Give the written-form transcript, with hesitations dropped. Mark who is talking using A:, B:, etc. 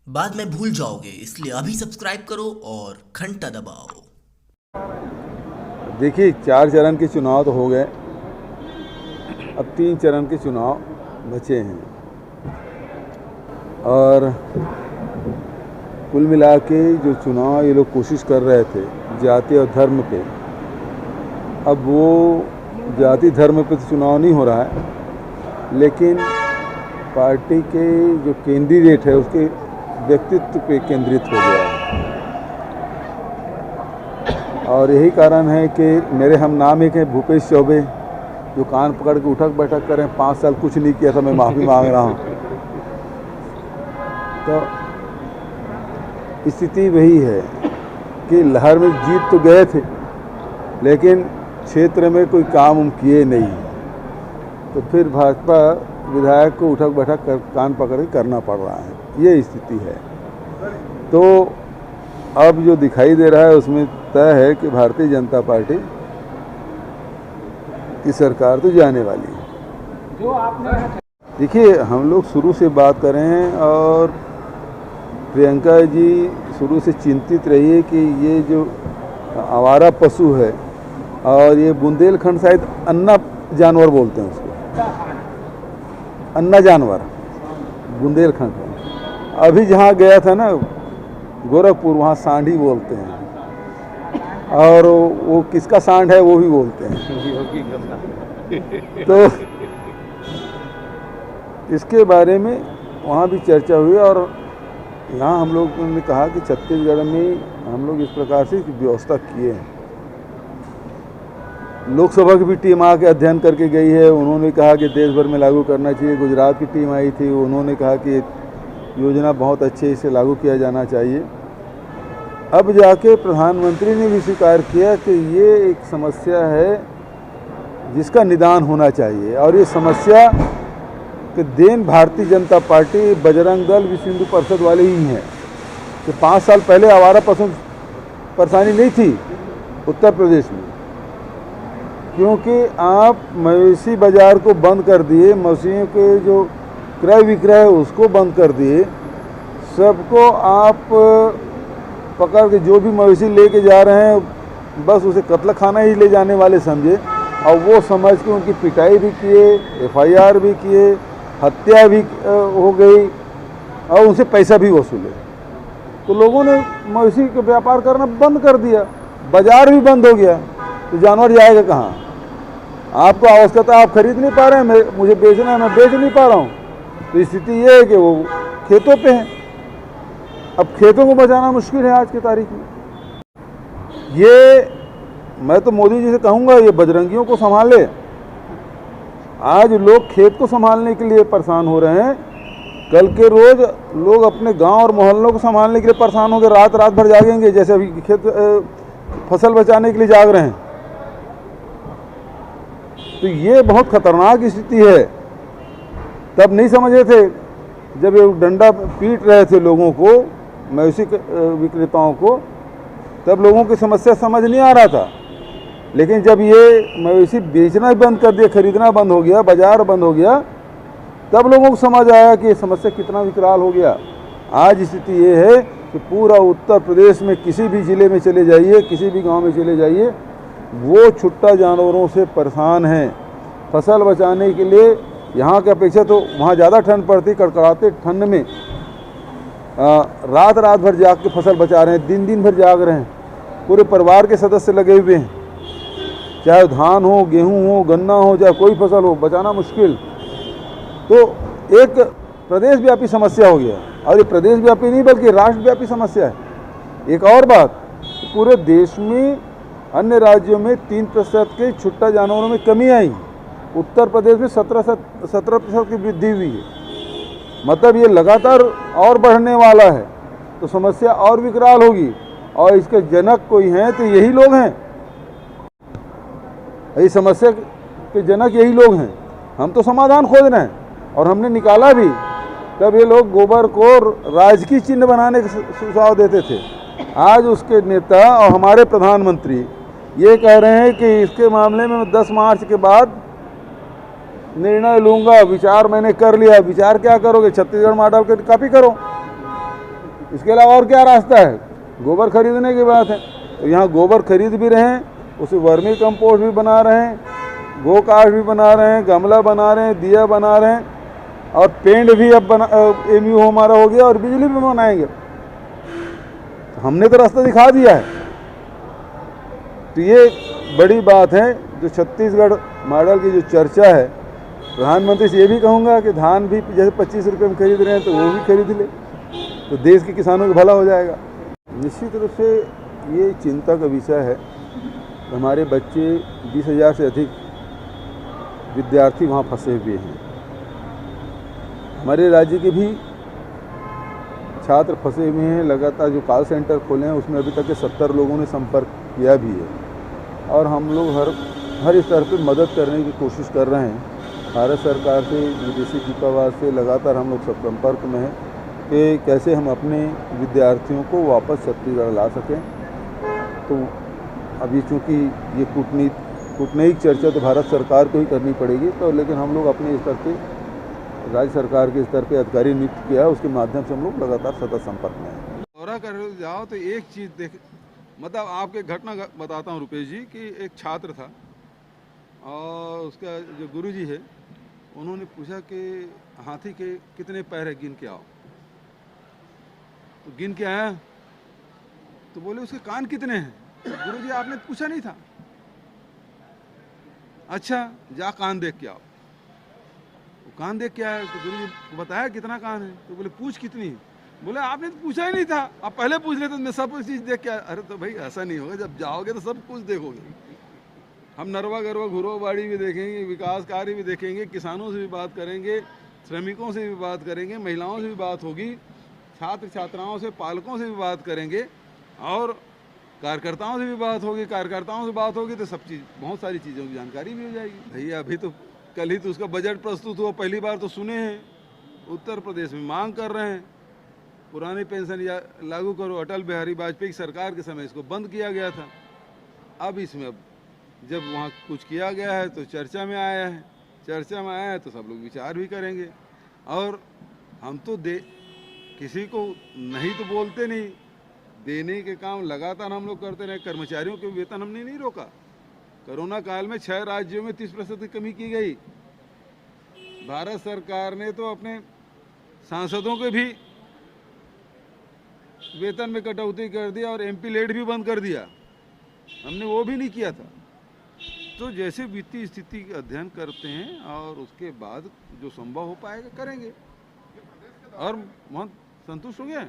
A: बाद में भूल जाओगे, इसलिए अभी सब्सक्राइब करो और घंटा दबाओ।
B: देखिए, 4 चरण के चुनाव तो हो गए, अब 3 चरण के चुनाव बचे हैं और कुल मिला के जो चुनाव ये लोग कोशिश कर रहे थे जाति और धर्म पे, अब वो जाति धर्म पे तो चुनाव नहीं हो रहा है, लेकिन पार्टी के जो कैंडिडेट है उसके व्यक्तित्व पे केंद्रित हो गया है। और यही कारण है कि मेरे हम नाम एक है भूपेश चौबे, जो कान पकड़ के उठक बैठक करें, 5 साल कुछ नहीं किया था, मैं माफ़ी मांग रहा हूँ। तो स्थिति वही है कि लहर में जीत तो गए थे, लेकिन क्षेत्र में कोई काम किए नहीं, तो फिर भाजपा विधायक को उठक बैठक कान पकड़ के करना पड़ रहा है, ये स्थिति है। तो अब जो दिखाई दे रहा है उसमें तय है कि भारतीय जनता पार्टी की सरकार तो जाने वाली है। जो आपने देखिए, हम लोग शुरू से बात कर रहे हैं और प्रियंका जी शुरू से चिंतित रही है कि ये जो आवारा पशु है, और ये बुंदेलखंड शायद अन्ना जानवर बोलते हैं उसको, अन्ना जानवर बुंदेलखंड है। अभी जहाँ गया था ना गोरखपुर, वहाँ सांडी बोलते हैं, और वो किसका सांड है वो भी बोलते हैं। तो इसके बारे में वहाँ भी चर्चा हुई, और यहाँ हम लोग ने कहा कि छत्तीसगढ़ में हम लोग इस प्रकार से व्यवस्था किए हैं। लोकसभा की भी टीम आके अध्ययन करके गई है, उन्होंने कहा कि देश भर में लागू करना चाहिए। गुजरात की टीम आई थी, उन्होंने कहा कि योजना बहुत अच्छे, इसे लागू किया जाना चाहिए। अब जाके प्रधानमंत्री ने भी स्वीकार किया कि ये एक समस्या है जिसका निदान होना चाहिए, और ये समस्या कि देन भारतीय जनता पार्टी, बजरंग दल, विश्व हिंदू परिषद वाले ही हैं। कि 5 साल पहले आवारा पशु परेशानी नहीं थी उत्तर प्रदेश में, क्योंकि आप मवेशी बाज़ार को बंद कर दिए, मवेशियों के जो क्रय विक्रय है उसको बंद कर दिए, सबको आप पकड़ के जो भी मवेशी लेके जा रहे हैं बस उसे कत्ल खाना ही ले जाने वाले समझे, और वो समझ के उनकी पिटाई भी किए, FIR भी किए, हत्या भी हो गई, और उनसे पैसा भी वसूले। तो लोगों ने मवेशी के व्यापार करना बंद कर दिया, बाजार भी बंद हो गया, तो जानवर जाएगा कहाँ? आपको आवश्यकता, आप खरीद नहीं पा रहे हैं, मुझे बेचना है, मैं बेच नहीं पा रहा हूँ। तो स्थिति ये है कि वो खेतों पे हैं। अब खेतों को बचाना मुश्किल है आज की तारीख में। ये मैं तो मोदी जी से कहूँगा, ये बजरंगियों को संभाले। आज लोग खेत को संभालने के लिए परेशान हो रहे हैं, कल के रोज लोग अपने गांव और मोहल्लों को संभालने के लिए परेशान होंगे, रात रात भर जागेंगे, जैसे अभी खेत फसल बचाने के लिए जाग रहे हैं। तो ये बहुत खतरनाक स्थिति है। तब नहीं समझे थे जब ये डंडा पीट रहे थे लोगों को, मवेशी विक्रेताओं को, तब लोगों की समस्या समझ नहीं आ रहा था। लेकिन जब ये मवेशी बेचना बंद कर दिया, खरीदना बंद हो गया, बाजार बंद हो गया, तब लोगों को समझ आया कि ये समस्या कितना विकराल हो गया। आज स्थिति ये है कि पूरा उत्तर प्रदेश में किसी भी ज़िले में चले जाइए, किसी भी गांव में चले जाइए, वो छुट्टा जानवरों से परेशान हैं। फसल बचाने के लिए यहाँ की अपेक्षा तो वहाँ ज़्यादा ठंड पड़ती, कड़कड़ाते ठंड में रात रात भर जाग के फसल बचा रहे हैं, दिन दिन भर जाग रहे हैं, पूरे परिवार के सदस्य लगे हुए हैं, चाहे धान हो, गेहूं हो, गन्ना हो, चाहे कोई फसल हो, बचाना मुश्किल। तो एक प्रदेश व्यापी समस्या हो गया, और ये प्रदेश व्यापी नहीं बल्कि राष्ट्रव्यापी समस्या है। एक और बात, पूरे देश में अन्य राज्यों में 3% के छुट्टा जानवरों में कमी आई, उत्तर प्रदेश में 17% की वृद्धि हुई है। मतलब ये लगातार और बढ़ने वाला है, तो समस्या और विकराल होगी, और इसके जनक कोई हैं तो यही लोग हैं, इस समस्या के जनक यही लोग हैं। हम तो समाधान खोज रहे हैं, और हमने निकाला भी। तब ये लोग गोबर को राजकीय चिन्ह बनाने का सुझाव देते थे, आज उसके नेता और हमारे प्रधानमंत्री ये कह रहे हैं कि इसके मामले में 10 मार्च के बाद निर्णय लूँगा, विचार मैंने कर लिया। विचार क्या करोगे? छत्तीसगढ़ मॉडल की कॉपी करो। इसके अलावा और क्या रास्ता है? गोबर खरीदने की बात है, तो यहाँ गोबर खरीद भी रहे हैं, उसे वर्मी कंपोस्ट भी बना रहे हैं, गो कास्ट भी बना रहे हैं, गमला बना रहे हैं, दिया बना रहे हैं, और पेंट भी अब MU हमारा हो गया और बिजली भी बनाएंगे। हमने तो रास्ता दिखा दिया है। तो ये बड़ी बात है जो छत्तीसगढ़ मॉडल की जो चर्चा है। प्रधानमंत्री से ये भी कहूँगा कि धान भी जैसे 25 रुपये में खरीद रहे हैं तो वो भी खरीद ले, तो देश के किसानों का भला हो जाएगा। निश्चित रूप से ये चिंता का विषय है। हमारे बच्चे 20,000 से अधिक विद्यार्थी वहाँ फंसे हुए हैं। हमारे राज्य के भी छात्र फंसे हुए हैं। लगातार जो कॉल सेंटर खोले हैं उसमें अभी तक के 70 लोगों ने संपर्क किया भी है, और हम लोग हर स्तर पर मदद करने की कोशिश कर रहे हैं। भारत सरकार से, विदेशी दूतावास से लगातार हम लोग सब संपर्क में हैं कि कैसे हम अपने विद्यार्थियों को वापस छत्तीसगढ़ ला सकें। तो अभी चूँकि ये कूटनीतिक चर्चा तो भारत सरकार को ही करनी पड़ेगी, तो लेकिन हम लोग अपने स्तर पे, राज्य सरकार के स्तर पे अधिकारी नियुक्त किया है, उसके माध्यम से हम लोग लगातार सतत संपर्क में हैं।
C: दौरा कर जाओ तो एक चीज़ देख, मतलब आपके घटना बताता हूँ रुपेश जी, कि एक छात्र था और उसका जो गुरुजी है उन्होंने पूछा कि हाथी के कितने पैर है, गिन के आओ। तो गिन के आया तो बोले उसके कान कितने हैं। तो गुरुजी आपने पूछा नहीं था। अच्छा जा कान देख के आओ। तो कान देख के आया तो गुरुजी को बताया कितना कान है। तो बोले पूछ कितनी है। बोले आपने तो पूछा ही नहीं था, आप पहले पूछ लेते तो मैं सब चीज़ देख के आया। अरे तो भाई ऐसा नहीं होगा, जब जाओगे तो सब कुछ देखोगे। हम नरवा गरवा घुरोबाड़ी भी देखेंगे, विकास कार्य भी देखेंगे, किसानों से भी बात करेंगे, श्रमिकों से भी बात करेंगे, महिलाओं से भी बात होगी, छात्र छात्राओं से, पालकों से भी बात करेंगे, और कार्यकर्ताओं से भी बात होगी। कार्यकर्ताओं से बात होगी तो सब चीज़, बहुत सारी चीज़ों की जानकारी भी हो जाएगी। भैया अभी तो कल ही तो उसका बजट प्रस्तुत हुआ, पहली बार तो सुने हैं। उत्तर प्रदेश में मांग कर रहे हैं पुरानी पेंशन लागू करो। अटल बिहारी वाजपेयी की सरकार के समय इसको बंद किया गया था। अब इसमें जब वहाँ कुछ किया गया है तो चर्चा में आया है। चर्चा में आया है तो सब लोग विचार भी करेंगे। और हम तो किसी को नहीं तो बोलते नहीं, देने के काम लगातार हम लोग करते रहे। कर्मचारियों के वेतन हमने नहीं रोका। कोरोना काल में 6 राज्यों में 30% की कमी की गई। भारत सरकार ने तो अपने सांसदों के भी वेतन में कटौती कर दिया और MP लेट भी बंद कर दिया। हमने वो भी नहीं किया था। तो जैसे वित्तीय स्थिति का अध्ययन करते हैं और उसके बाद जो संभव हो पाएगा करेंगे। और बहुत संतुष्ट हो गए।